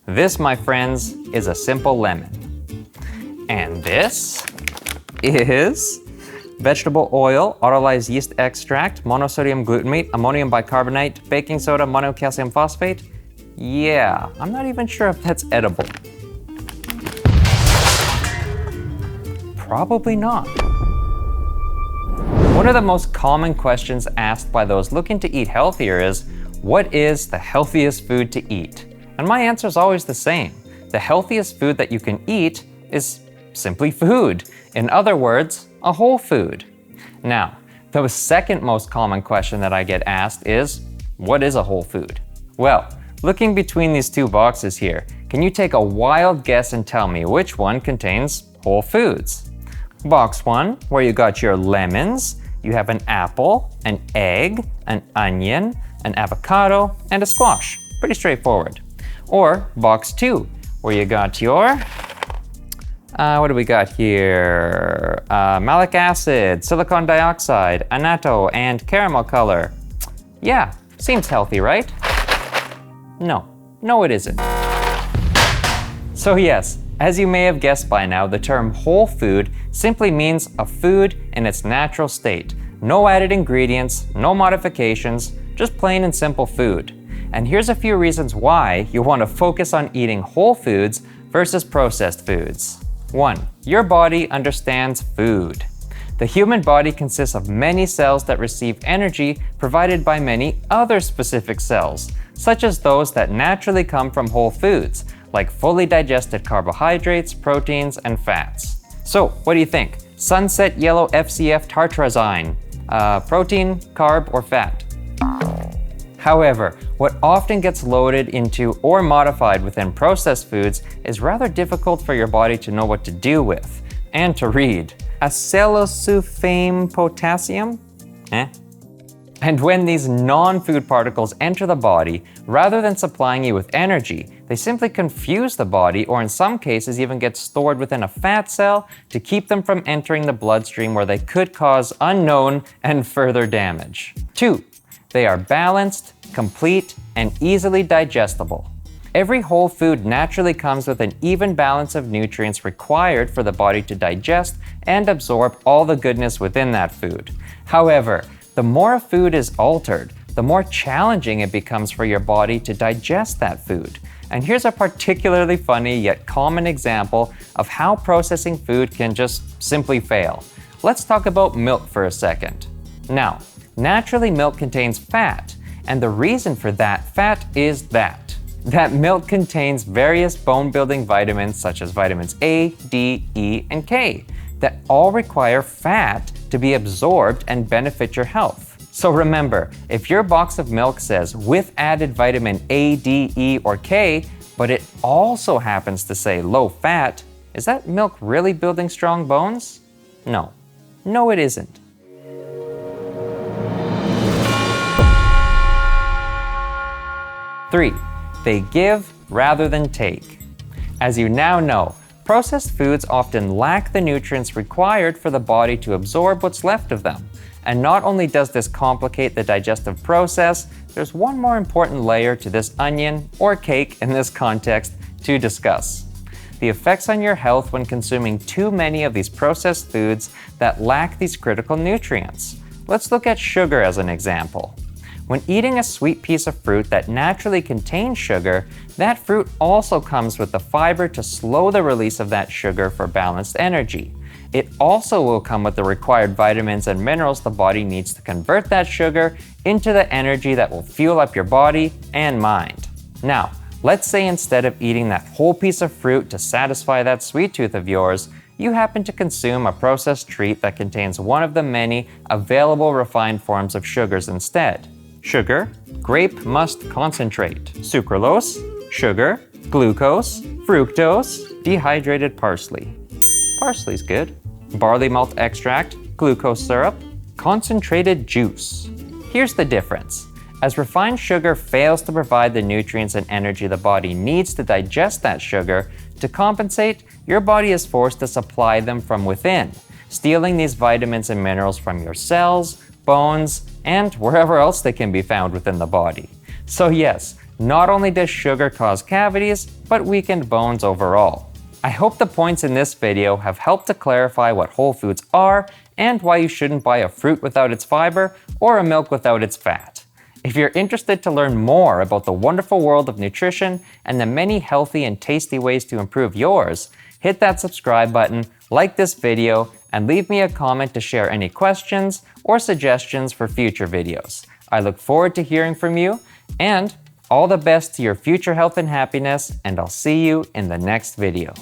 This, my friends, is a simple lemon. And this is vegetable oil, autolyzed yeast extract, monosodium glutamate, ammonium bicarbonate, baking soda, monocalcium phosphate. Yeah, I'm not even sure if that's edible. Probably not. One of the most common questions asked by those looking to eat healthier is, what is the healthiest food to eat? And my answer is always the same. The healthiest food that you can eat is simply food. In other words, a whole food. Now, the second most common question that I get asked is, what is a whole food? Well, looking between these two boxes here, can you take a wild guess and tell me which one contains whole foods? Box 1, where you got your lemons, you have an apple, an egg, an onion, an avocado, and a squash. Pretty straightforward. Or box 2, where you got your, what do we got here? Malic acid, silicon dioxide, annatto, and caramel color. Yeah, seems healthy, right? No, it isn't. So yes, as you may have guessed by now, the term whole food simply means a food in its natural state. No added ingredients, no modifications, just plain and simple food. And here's a few reasons why you want to focus on eating whole foods versus processed foods. 1. Your body understands food. The human body consists of many cells that receive energy provided by many other specific cells, such as those that naturally come from whole foods, like fully digested carbohydrates, proteins, and fats. So, what do you think? Sunset yellow FCF tartrazine, protein, carb, or fat? However, what often gets loaded into or modified within processed foods is rather difficult for your body to know what to do with and to read. Acetylsulfame potassium? And when these non-food particles enter the body, rather than supplying you with energy, they simply confuse the body, or in some cases even get stored within a fat cell to keep them from entering the bloodstream, where they could cause unknown and further damage. 2. They are balanced, complete, and easily digestible. Every whole food naturally comes with an even balance of nutrients required for the body to digest and absorb all the goodness within that food. However, the more a food is altered, the more challenging it becomes for your body to digest that food. And here's a particularly funny yet common example of how processing food can just simply fail. Let's talk about milk for a second. Now, naturally milk contains fat, and the reason for that fat is that milk contains various bone-building vitamins such as vitamins A, D, E, and K that all require fat to be absorbed and benefit your health. So remember, if your box of milk says with added vitamin A, D, E, or K, but it also happens to say low fat, is that milk really building strong bones? No, it isn't. Three, they give rather than take. As you now know, processed foods often lack the nutrients required for the body to absorb what's left of them. And not only does this complicate the digestive process, there's one more important layer to this onion, or cake in this context, to discuss. The effects on your health when consuming too many of these processed foods that lack these critical nutrients. Let's look at sugar as an example. When eating a sweet piece of fruit that naturally contains sugar, that fruit also comes with the fiber to slow the release of that sugar for balanced energy. It also will come with the required vitamins and minerals the body needs to convert that sugar into the energy that will fuel up your body and mind. Now, let's say instead of eating that whole piece of fruit to satisfy that sweet tooth of yours, you happen to consume a processed treat that contains one of the many available refined forms of sugars instead. Sugar, grape must concentrate, sucralose, sugar, glucose, fructose, dehydrated parsley. Parsley's good. Barley malt extract, glucose syrup, concentrated juice. Here's the difference. As refined sugar fails to provide the nutrients and energy the body needs to digest that sugar, to compensate, your body is forced to supply them from within, stealing these vitamins and minerals from your cells, bones, and wherever else they can be found within the body. So yes, Not only does sugar cause cavities, but weakened bones overall. I hope the points in this video have helped to clarify what whole foods are and why you shouldn't buy a fruit without its fiber or a milk without its fat. If you're interested to learn more about the wonderful world of nutrition and the many healthy and tasty ways to improve yours, hit that subscribe button, like this video, and leave me a comment to share any questions or suggestions for future videos. I look forward to hearing from you, and all the best to your future health and happiness, and I'll see you in the next video.